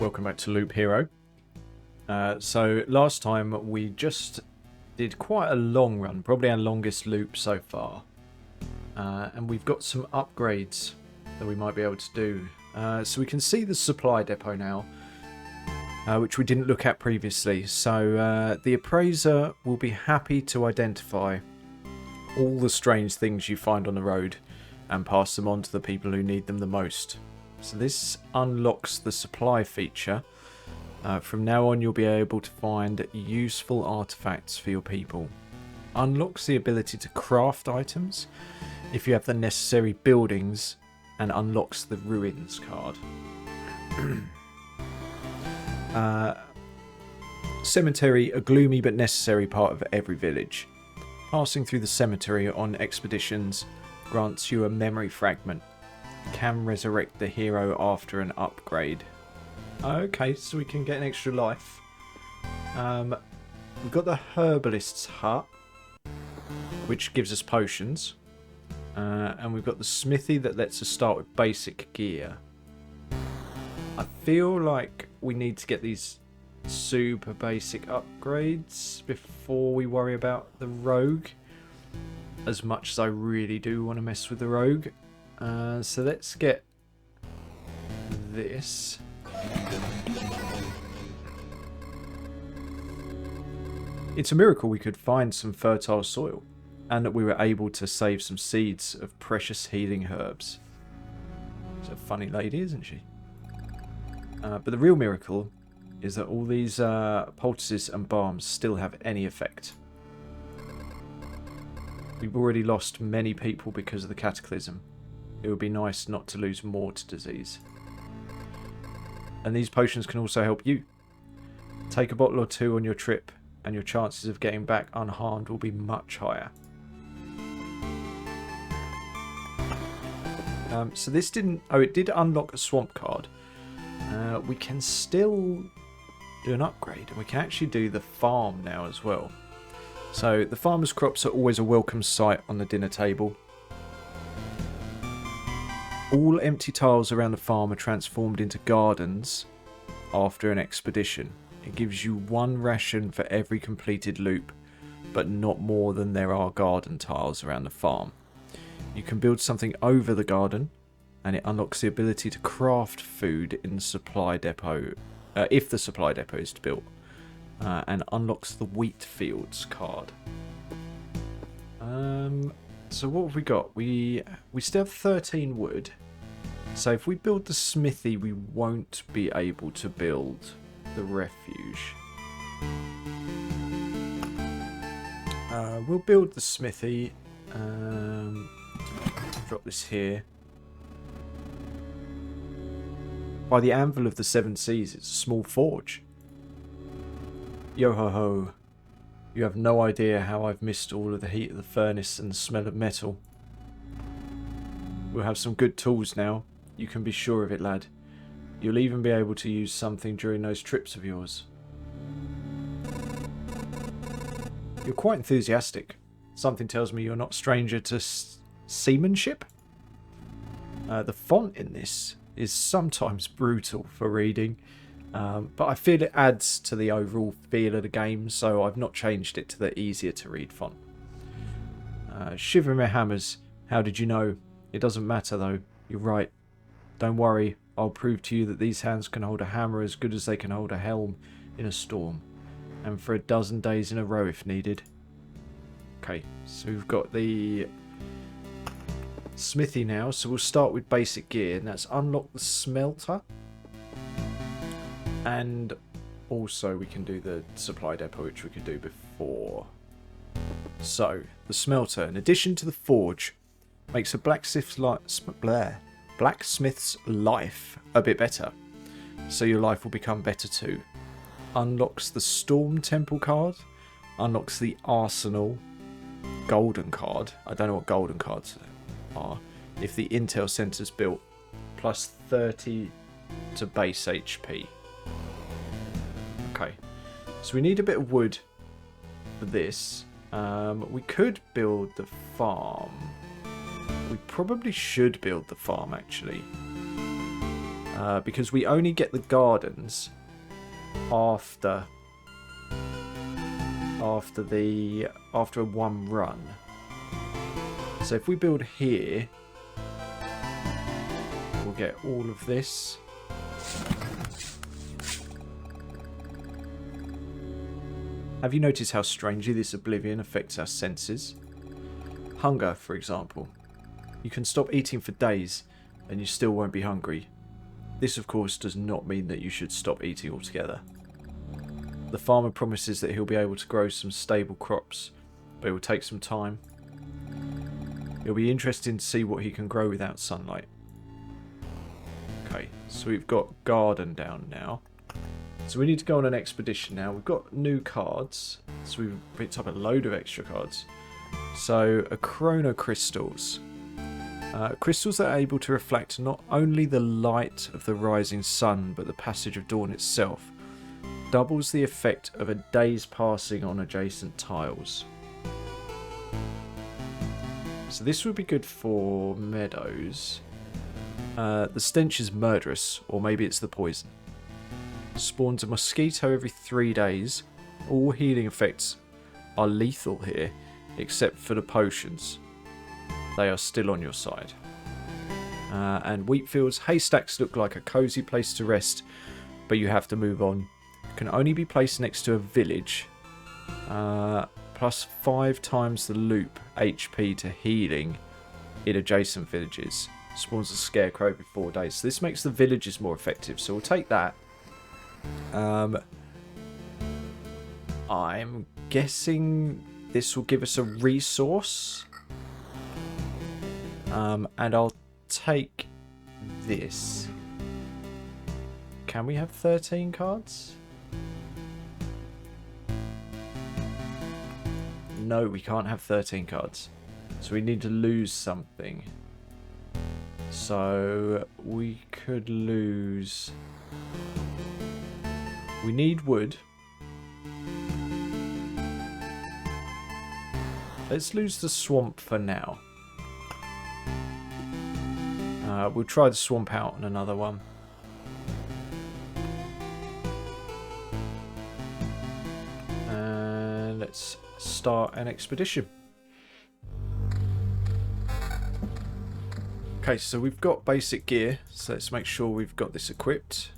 welcome back to Loop Hero. So last time we just did quite a long run, probably our longest loop so far. And we've got some upgrades that we might be able to do. So we can see the supply depot now, which we didn't look at previously. So the appraiser will be happy to identify all the strange things you find on the road and pass them on to the people who need them the most. So this unlocks the supply feature. From now on you'll be able to find useful artifacts for your people. Unlocks the ability to craft items if you have the necessary buildings, and unlocks the ruins card. Cemetery, a gloomy but necessary part of every village. Passing through the cemetery on expeditions grants you a memory fragment. Can resurrect the hero after an upgrade. Okay, so we can get an extra life. We've got the herbalist's hut, which gives us potions. And we've got the smithy that lets us start with basic gear. I feel like we need to get these super basic upgrades before we worry about the rogue, as much as I really do want to mess with the rogue. So let's get this. It's a miracle we could find some fertile soil, and that we were able to save some seeds of precious healing herbs. She's a funny lady, isn't she? But the real miracle is that all these poultices and balms still have any effect. We've already lost many people because of the cataclysm. It would be nice not to lose more to disease. And these potions can also help you. Take a bottle or two on your trip, and your chances of getting back unharmed will be much higher. So this didn't... Oh, it did unlock a swamp card. We can still do an upgrade, and we can actually do the farm now as well. So the farmer's crops are always a welcome sight on the dinner table. All empty tiles around the farm are transformed into gardens after an expedition. It gives you one ration for every completed loop, but not more than there are garden tiles around the farm. You can build something over the garden, and it unlocks the ability to craft food in the supply depot, if the supply depot is built, and unlocks the wheat fields card. So what have we got? We still have 13 wood. So if we build the smithy, we won't be able to build the refuge. We'll build the smithy. Drop this here. By the anvil of the seven seas, it's a small forge. Yo ho ho. You have no idea how I've missed all of the heat of the furnace and the smell of metal. We'll have some good tools now. You can be sure of it, lad. You'll even be able to use something during those trips of yours. You're quite enthusiastic. Something tells me you're not a stranger to seamanship. The font in this is sometimes brutal for reading, but I feel it adds to the overall feel of the game, so I've not changed it to the easier to read font. Shiver my hammers, how did you know? It doesn't matter though, you're right. Don't worry, I'll prove to you that these hands can hold a hammer as good as they can hold a helm in a storm, and for a dozen days in a row if needed. Okay, so we've got the smithy now, so we'll start with basic gear, and that's unlock the smelter, and also we can do the supply depot, which we could do before. So the smelter, in addition to the forge, makes a blacksmith's life a bit better, so your life will become better too. Unlocks the storm temple card, unlocks the arsenal golden card. I don't know what golden cards are. If the intel center's built, plus 30 to base HP. Okay, so we need a bit of wood for this. We could build the farm. We probably should build the farm actually. because we only get the gardens after one run. So if we build here, we'll get all of this. Have you noticed how strangely this oblivion affects our senses? Hunger, for example. You can stop eating for days and you still won't be hungry. This, of course, does not mean that you should stop eating altogether. The farmer promises that he'll be able to grow some stable crops, but it will take some time. It'll be interesting to see what he can grow without sunlight. Okay, so we've got garden down now. So we need to go on an expedition now. We've got new cards, so we've picked up a load of extra cards. So, chrono crystals. Crystals that are able to reflect not only the light of the rising sun, but the passage of dawn itself. Doubles the effect of a day's passing on adjacent tiles. So this would be good for meadows. The stench is murderous, or maybe it's the poison. Spawns a mosquito every 3 days. All healing effects are lethal here, except for the potions. They are still on your side. And wheat fields, haystacks look like a cozy place to rest, but you have to move on. Can only be placed next to a village. Plus 5 times the loop HP to healing in adjacent villages. Spawns a scarecrow every 4 days. So this makes the villages more effective. So we'll take that. I'm guessing this will give us a resource. And I'll take this. Can we have 13 cards? No, we can't have 13 cards. So we need to lose something. So we could lose... We need wood. Let's lose the swamp for now. We'll try the swamp out on another one. And let's start an expedition. Okay, so we've got basic gear, so let's make sure we've got this equipped.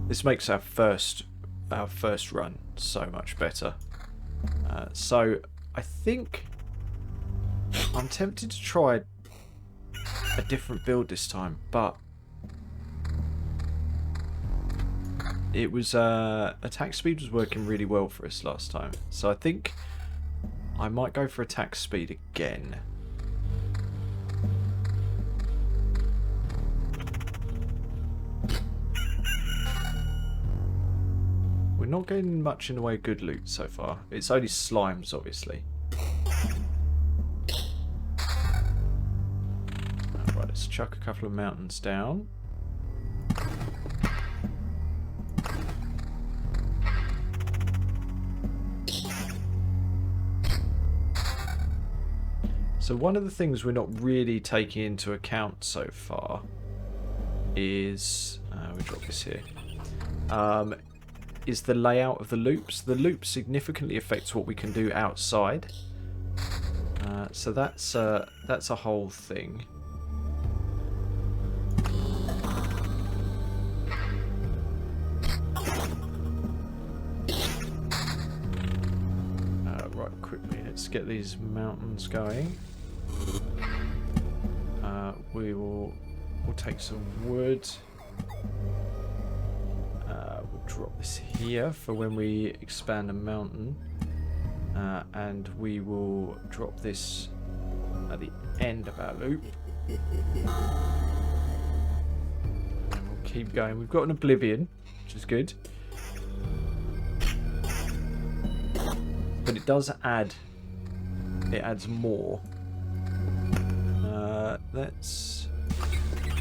This makes our first run so much better. So I think I'm tempted to try a different build this time, but it was attack speed was working really well for us last time, so I think I might go for attack speed again. We're not getting much in the way of good loot so far. It's only slimes, obviously. Right, let's chuck a couple of mountains down. So one of the things we're not really taking into account so far is... we drop this here. Is the layout of the loops. The loop significantly affects what we can do outside. So that's a whole thing. Right, quickly, let's get these mountains going. We'll take some wood. We'll drop this here for when we expand a mountain, and we will drop this at the end of our loop, and we'll keep going. We've got an oblivion, which is good, but it does add, it adds more. Let's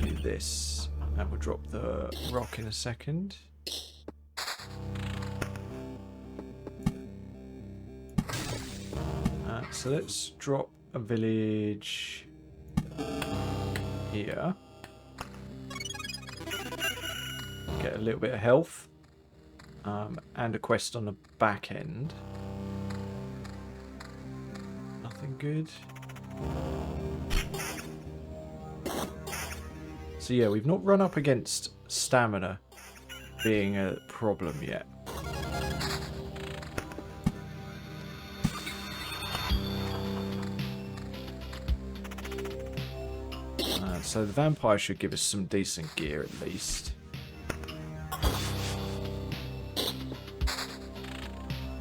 do this, and we'll drop the rock in a second. So let's drop a village here. Get a little bit of health. And a quest on the back end. Nothing good. So yeah, we've not run up against stamina being a problem yet. So the vampire should give us some decent gear at least.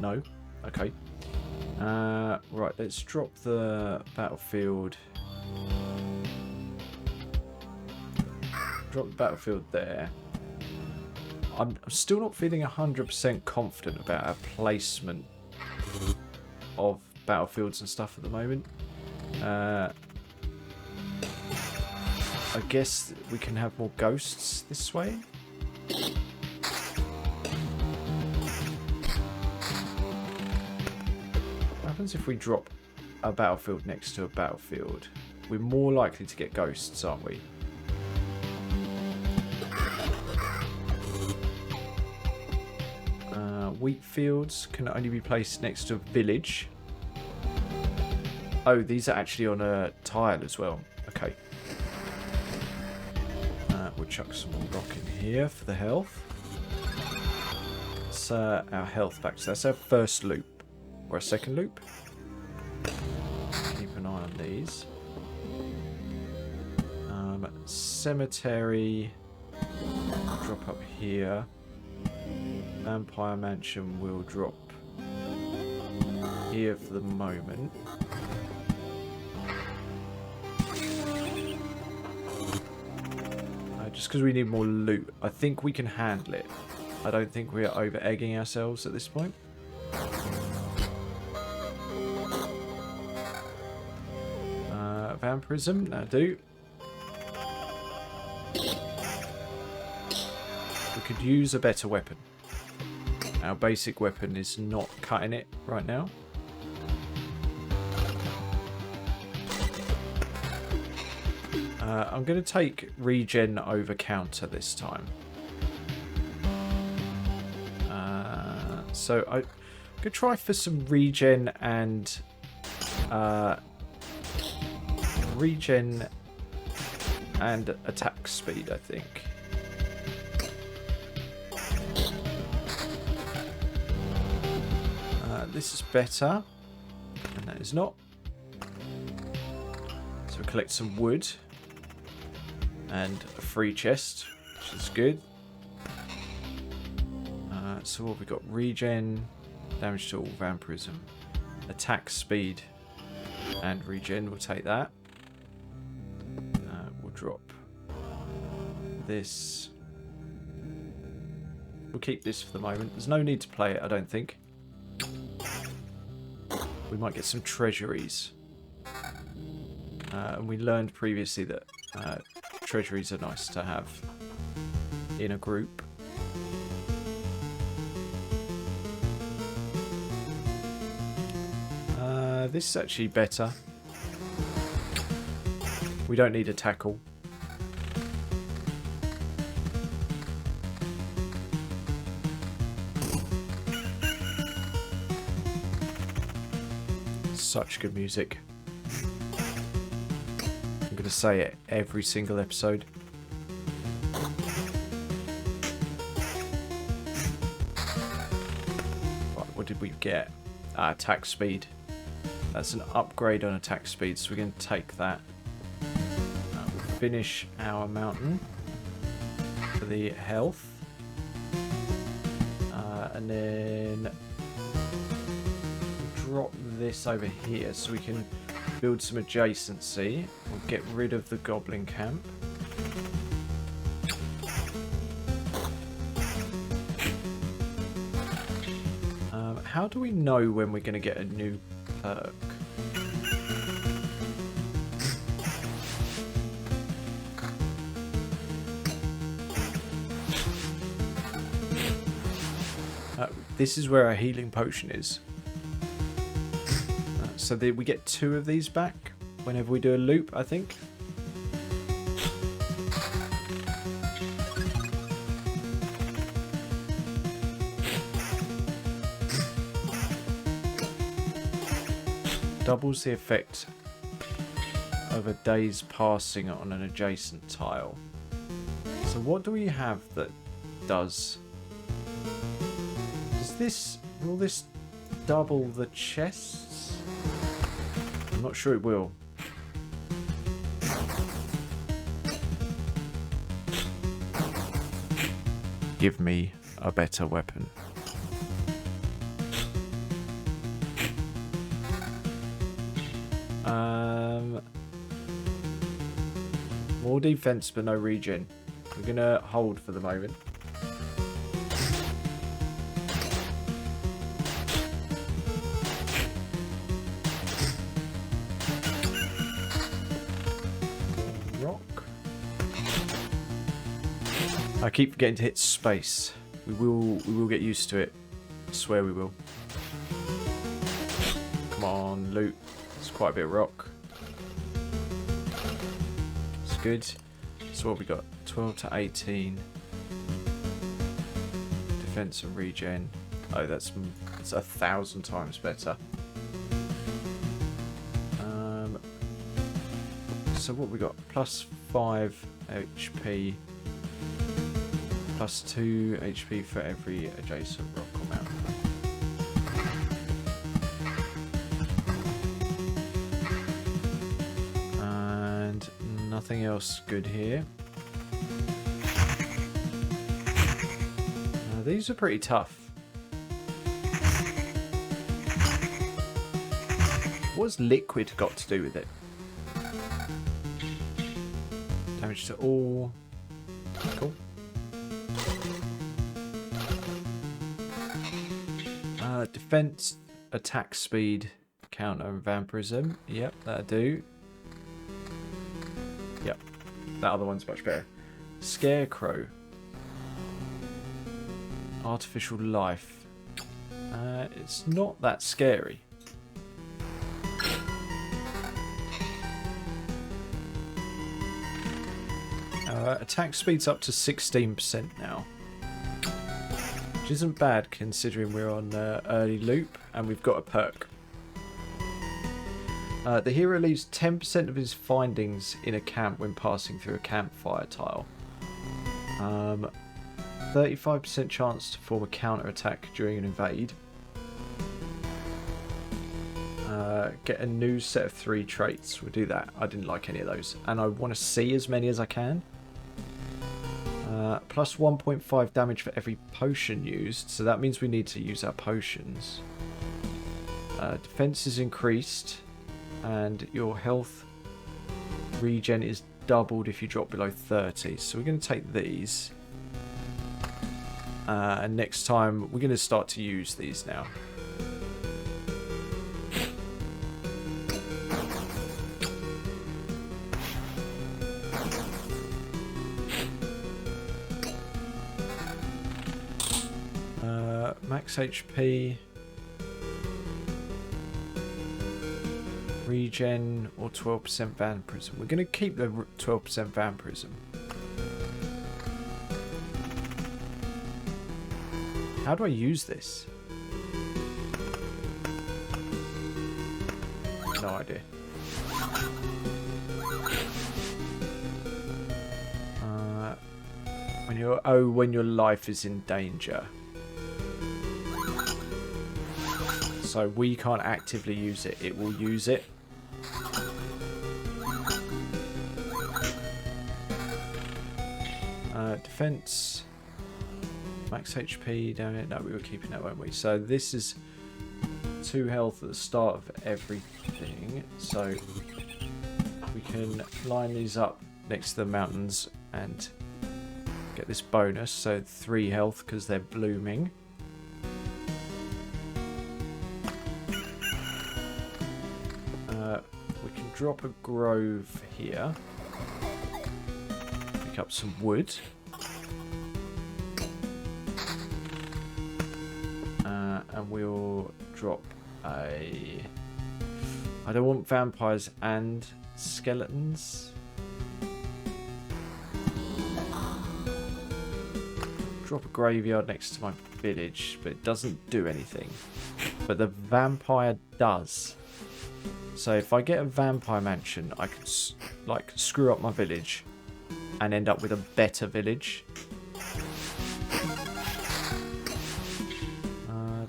No? Okay. Right, let's drop the battlefield. Drop the battlefield there. I'm still not feeling 100% confident about our placement of battlefields and stuff at the moment. I guess we can have more ghosts this way. What happens if we drop a battlefield next to a battlefield? We're more likely to get ghosts, aren't we? Wheat fields can only be placed next to a village. Oh, these are actually on a tile as well. Okay. We'll chuck some more rock in here for the health. It's our health back. So that's our first loop. Or a second loop. Keep an eye on these. Cemetery. Drop up here. Vampire Mansion will drop here for the moment. Just because we need more loot. I think we can handle it. I don't think we're over-egging ourselves at this point. Vampirism, that'll do. We could use a better weapon. Our basic weapon is not cutting it right now. I'm going to take regen over counter this time. So I'm going to try for some regen and attack speed, I think. This is better, and that is not. So we'll collect some wood and a free chest, which is good. So what we got? Regen, damage to all, vampirism, attack speed, and regen. We'll take that. We'll drop this. We'll keep this for the moment. There's no need to play it, I don't think. We might get some treasuries. And we learned previously that treasuries are nice to have in a group. This is actually better. We don't need a tackle. Such good music. I'm going to say it every single episode. Right, what did we get? Attack speed. That's an upgrade on attack speed, so we're going to take that. We'll finish our mountain for the health. And then drop this over here so we can build some adjacency. We'll get rid of the goblin camp. How do we know when we're going to get a new perk? This is where our healing potion is. So we get 2 of these back whenever we do a loop, I think. Doubles the effect of a day's passing on an adjacent tile. So what do we have that does? Will this double the chests? I'm not sure it will. Give me a better weapon. More defense but no regen. We're gonna hold for the moment. Rock. I keep forgetting to hit space. We will get used to it. I swear we will. Come on, loot. It's quite a bit of rock. It's good. So what we got? 12 to 18. Defense and regen. Oh, it's 1,000 times better. So what we got? Plus 5 HP. Plus 2 HP for every adjacent rock or mountain. And nothing else good here. These are pretty tough. What's liquid got to do with it? Damage to all. Cool. Defense, attack speed, counter, and vampirism. Yep, that'll do. Yep, that other one's much better. Scarecrow. Artificial life. It's not that scary. Attack speed's up to 16% now. Which isn't bad considering we're on early loop and we've got a perk. The hero leaves 10% of his findings in a camp when passing through a campfire tile. 35% chance to form a counter attack during an invade. Get a new set of 3 traits. We'll do that. I didn't like any of those. And I want to see as many as I can. Plus 1.5 damage for every potion used. So that means we need to use our potions. Defense is increased. And your health regen is doubled if you drop below 30. So we're going to take these. And next time we're going to start to use these now. Max HP, regen, or 12% vampirism. We're going to keep the 12% vampirism. How do I use this? No idea. When your life is in danger. So we can't actively use it. It will use it. Defense. Max HP, damn it. No, we were keeping that, weren't we? So this is 2 health at the start of everything. So we can line these up next to the mountains and get this bonus. So 3 health because they're blooming. We can drop a grove here. Pick up some wood. And we'll drop a... I don't want vampires and skeletons. Drop a graveyard next to my village, but it doesn't do anything. But the vampire does. So if I get a vampire mansion, I could like screw up my village and end up with a better village.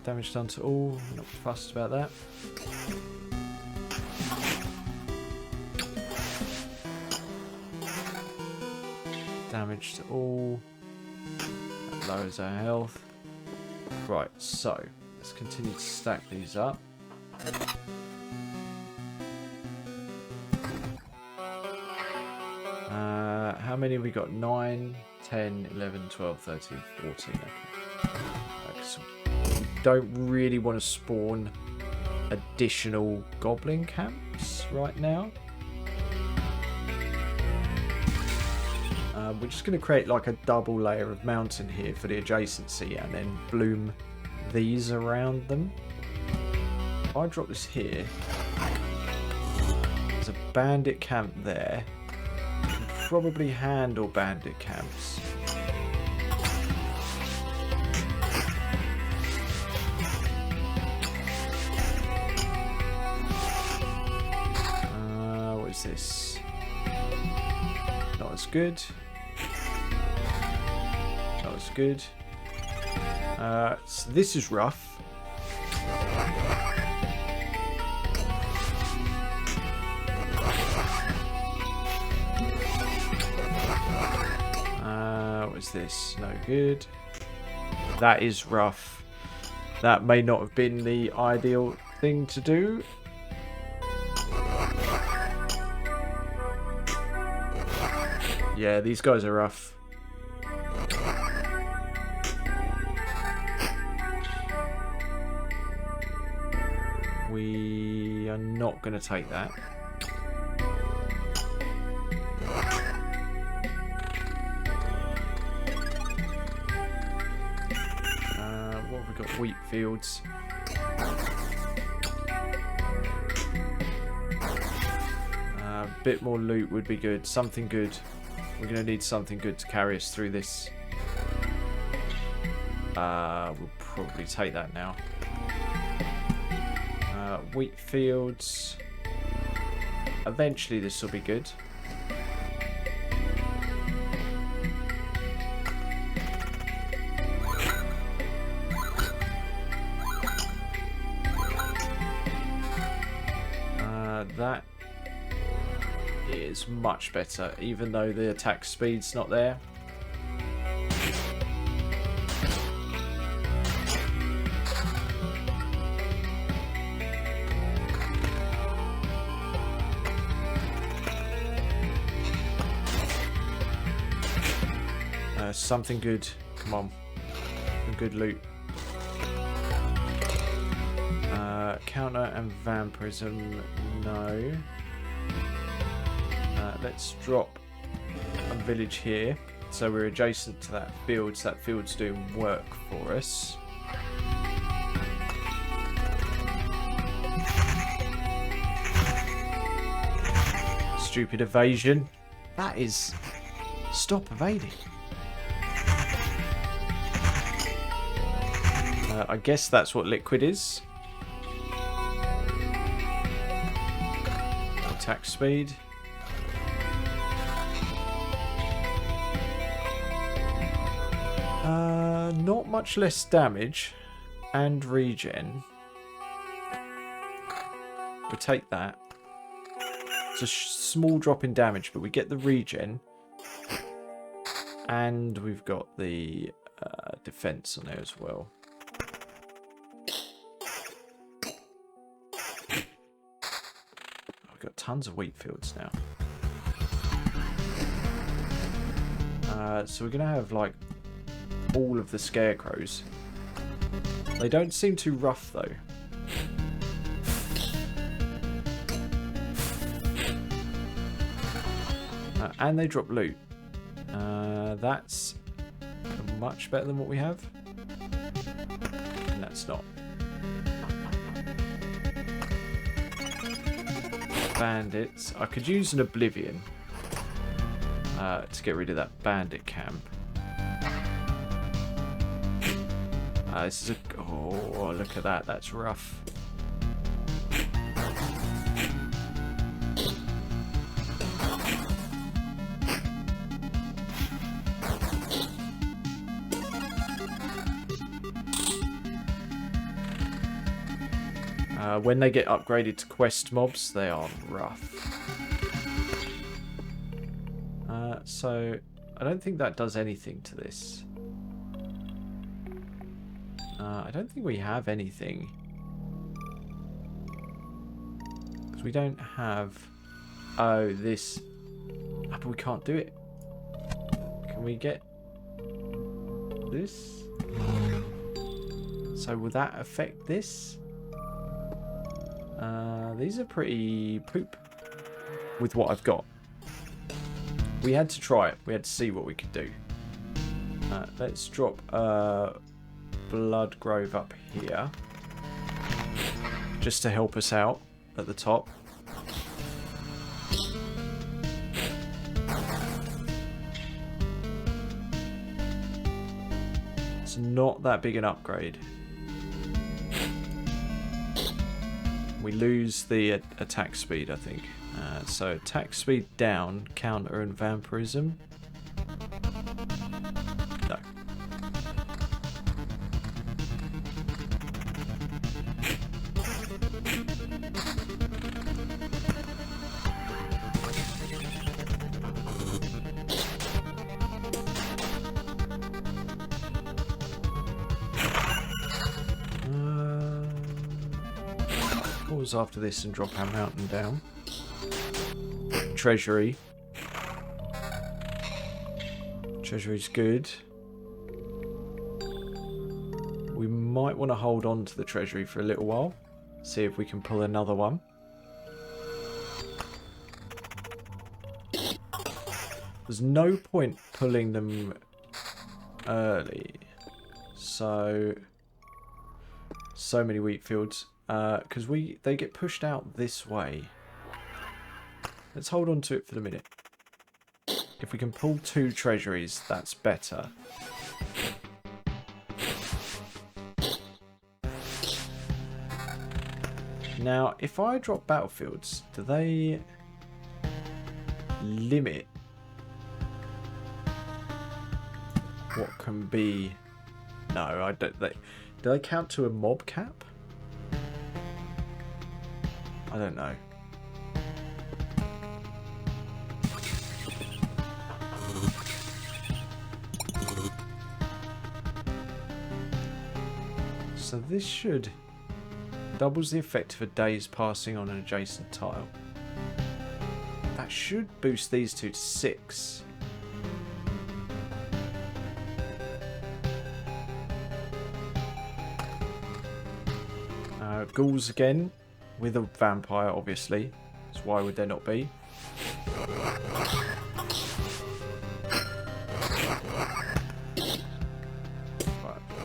Damage done to all. Not fussed about that. Damage to all. That lowers our health. Right, so let's continue to stack these up. How many have we got? 9, 10, 11, 12, 13, 14. Okay. So we don't really want to spawn additional goblin camps right now. We're just going to create like a double layer of mountain here for the adjacency and then bloom these around them. If I drop this here, there's a bandit camp there. We can probably handle bandit camps. What is this? Not as good. Not as good. So this is rough. What is this? No good. That is rough. That may not have been the ideal thing to do. Yeah, these guys are rough. We are not going to take that. What have we got? Wheat fields. A bit more loot would be good. Something good. We're going to need something good to carry us through this. We'll probably take that now. Wheat fields. Eventually this will be good. That is much better, even though the attack speed's not there. Something good. Come on. Some good loot. Counter and vampirism. No. Let's drop a village here. So we're adjacent to that field. So that field's doing work for us. Stupid evasion. That is... Stop evading. I guess that's what liquid is. Attack speed. Not much less damage and regen. We'll take that. It's a small drop in damage, but we get the regen. And we've got the defense on there as well. We've got tons of wheat fields now. So we're going to have like all of the scarecrows. They don't seem too rough though. And they drop loot. That's much better than what we have. And that's not. Bandits. I could use an oblivion to get rid of that bandit camp. This is a... Oh, look at that. That's rough. When they get upgraded to quest mobs, they are rough. So, I don't think that does anything to this. I don't think we have anything. Because we don't have... Oh, this... Oh, but we can't do it. Can we get this? So will that affect this? These are pretty poop with what I've got. We had to try it. We had to see what we could do. Let's drop Blood Grove up here. Just to help us out at the top. It's not that big an upgrade. We lose the attack speed, I think. So attack speed down, counter and vampirism. No. Pause after this and drop our mountain down. Treasury. Treasury's good. We might want to hold on to the treasury for a little while. See if we can pull another one. There's no point pulling them early. So many wheat fields. Because they get pushed out this way. Let's hold on to it for the minute. If we can pull 2 treasuries, that's better. Now, if I drop battlefields, do they limit what can be? No, I don't. Do they count to a mob cap? I don't know. So this should doubles the effect for days passing on an adjacent tile. That should boost these two to 6. Ghouls again, with a vampire obviously. So why would there not be?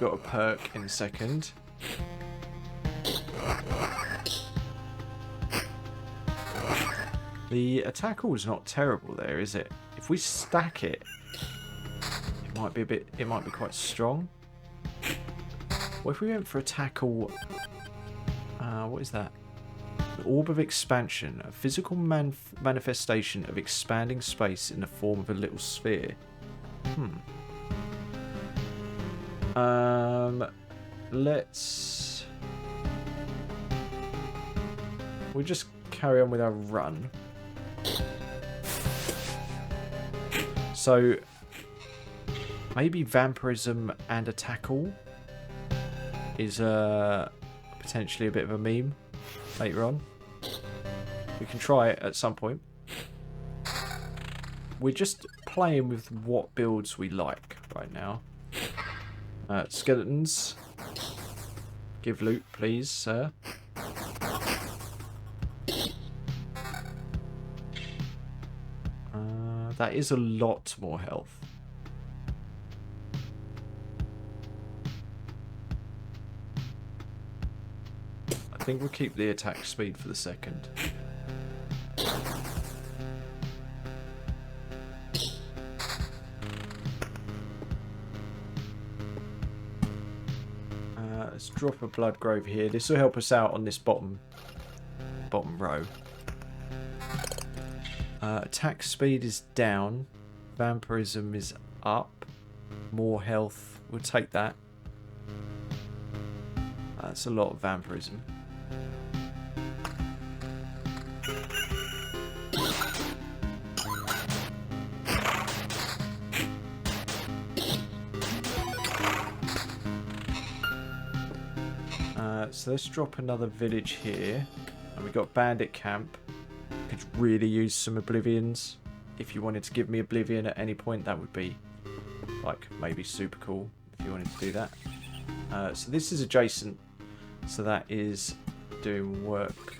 Got a perk in a second. The attack is not terrible there, is it? If we stack it, it might be quite strong. What if we went for a tackle? What is that? The Orb of Expansion, a physical manifestation of expanding space in the form of a little sphere. We'll just carry on with our run. So maybe vampirism and a tackle is potentially a bit of a meme later on. We can try it at some point. We're just playing with what builds we like right now. Skeletons. Give loot, please, sir. That is a lot more health. I think we'll keep the attack speed for the second. Let's drop a blood grove here. This will help us out on this bottom row. Attack speed is down. Vampirism is up. More health. We'll take that. That's a lot of vampirism. So let's drop another village here. And we've got bandit camp. Could really use some oblivions. If you wanted to give me oblivion at any point, that would be like maybe super cool if you wanted to do that. So this is adjacent. So that is doing work.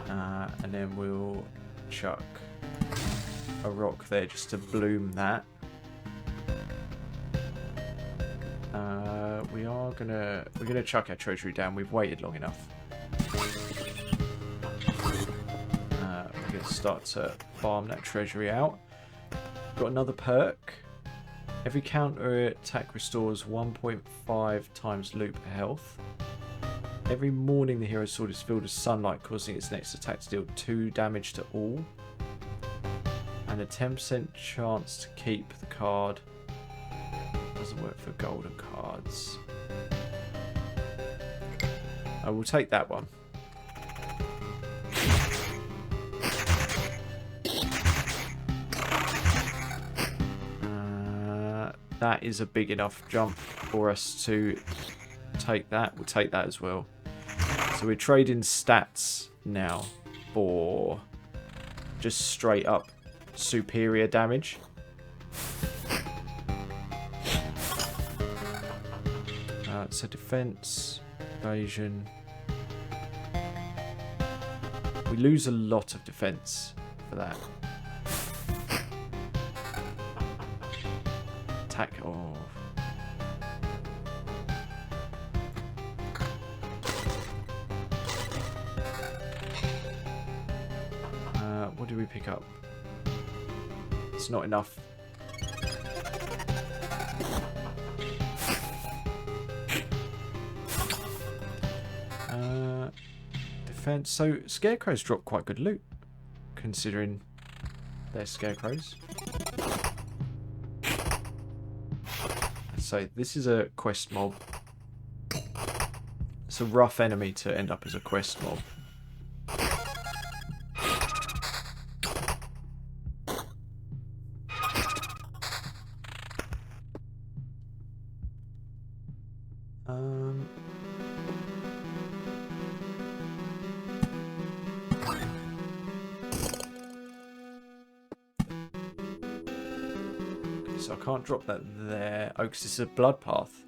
And then we'll chuck a rock there just to bloom that. We're gonna chuck our treasury down. We've waited long enough. We're gonna start to farm that treasury out. Got another perk. Every counter attack restores 1.5 times loop health. Every morning the hero's sword is filled with sunlight, causing its next attack to deal 2 damage to all. And a 10% chance to keep the card. Doesn't work for golden cards. I will take that one. That is a big enough jump for us to take that. We'll take that as well. So we're trading stats now for just straight up superior damage. So defense, evasion. We lose a lot of defense for that. Attack. Oh. What do we pick up? It's not enough. Defense. So scarecrows drop quite good loot, considering they're scarecrows. So this is a quest mob. It's a rough enemy to end up as a quest mob. So I can't drop that there. Oh, because it's a blood path.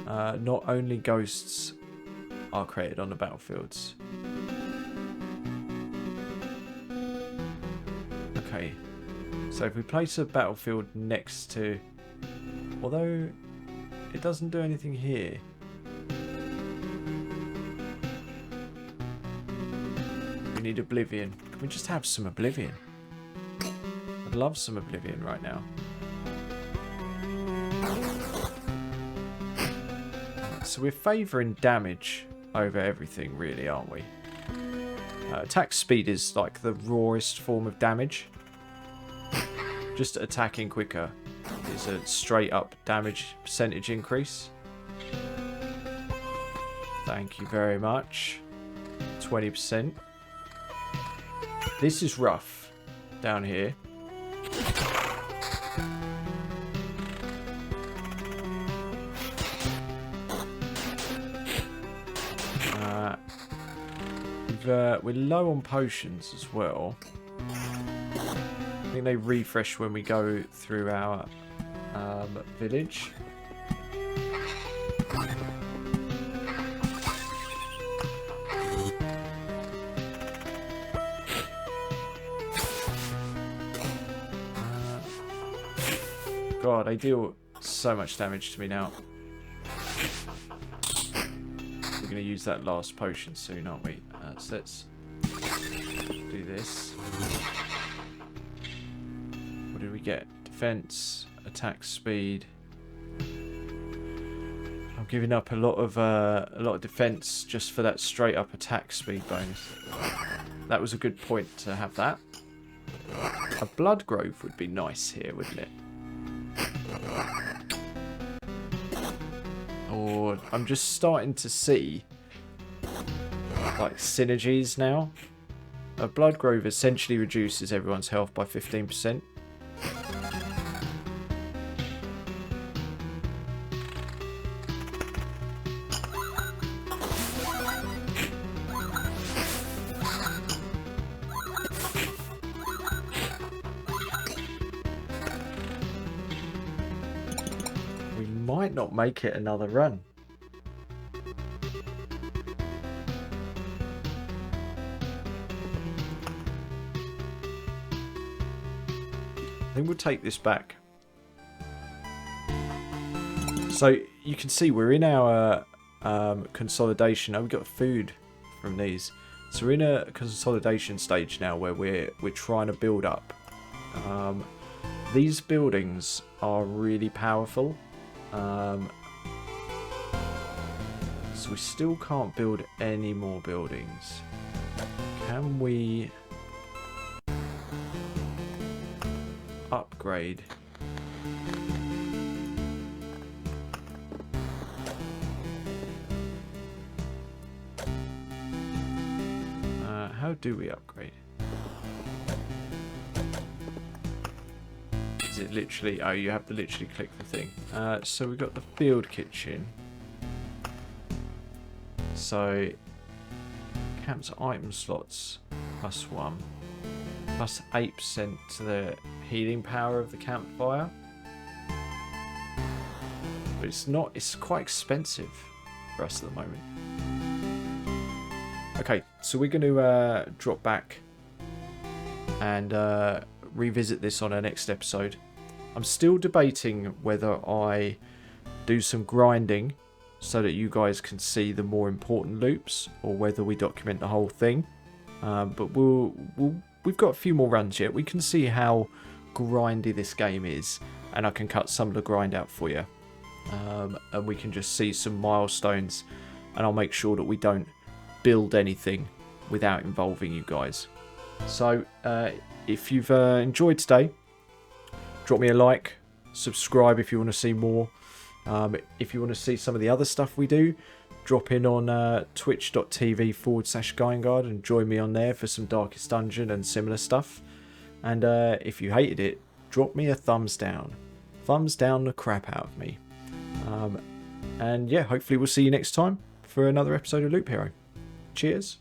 Not only ghosts are created on the battlefields. Okay. So if we place a battlefield next to... Although it doesn't do anything here. We need oblivion. Can we just have some oblivion? I'd love some oblivion right now. So we're favouring damage over everything, really, aren't we? Attack speed is like the rawest form of damage. Just attacking quicker is a straight up damage percentage increase. Thank you very much. 20%. This is rough down here. We're low on potions as well. I think they refresh when we go through our village. God, they deal so much damage to me now. We're going to use that last potion soon, aren't we? So let's do this. What did we get? Defense, attack speed. I'm giving up a lot of defense just for that straight up attack speed bonus. That was a good point to have that. A blood grove would be nice here, wouldn't it? Or I'm just starting to see like synergies now. A blood grove essentially reduces everyone's health by 15%. might not make it another run. I think we'll take this back. So you can see we're in our consolidation. Oh, we've got food from these. So we're in a consolidation stage now where we're trying to build up. These buildings are really powerful. So we still can't build any more buildings. Can we upgrade? How do we upgrade? Is it literally... Oh, you have to literally click the thing. So we've got the field kitchen. So, camp's item slots +1. Plus 8% to the healing power of the campfire. But it's not... It's quite expensive for us at the moment. Okay, so we're going to drop back and revisit this on our next episode. I'm still debating whether I do some grinding so that you guys can see the more important loops, or whether we document the whole thing. But we've got a few more runs yet. We can see how grindy this game is, and I can cut some of the grind out for you. And we can just see some milestones, and I'll make sure that we don't build anything without involving you guys. So if you've enjoyed today, drop me a like, subscribe if you want to see more. If you want to see some of the other stuff we do, drop in on twitch.tv/Geingard and join me on there for some Darkest Dungeon and similar stuff. And if you hated it, drop me a thumbs down. Thumbs down the crap out of me. And yeah, hopefully we'll see you next time for another episode of Loop Hero. Cheers.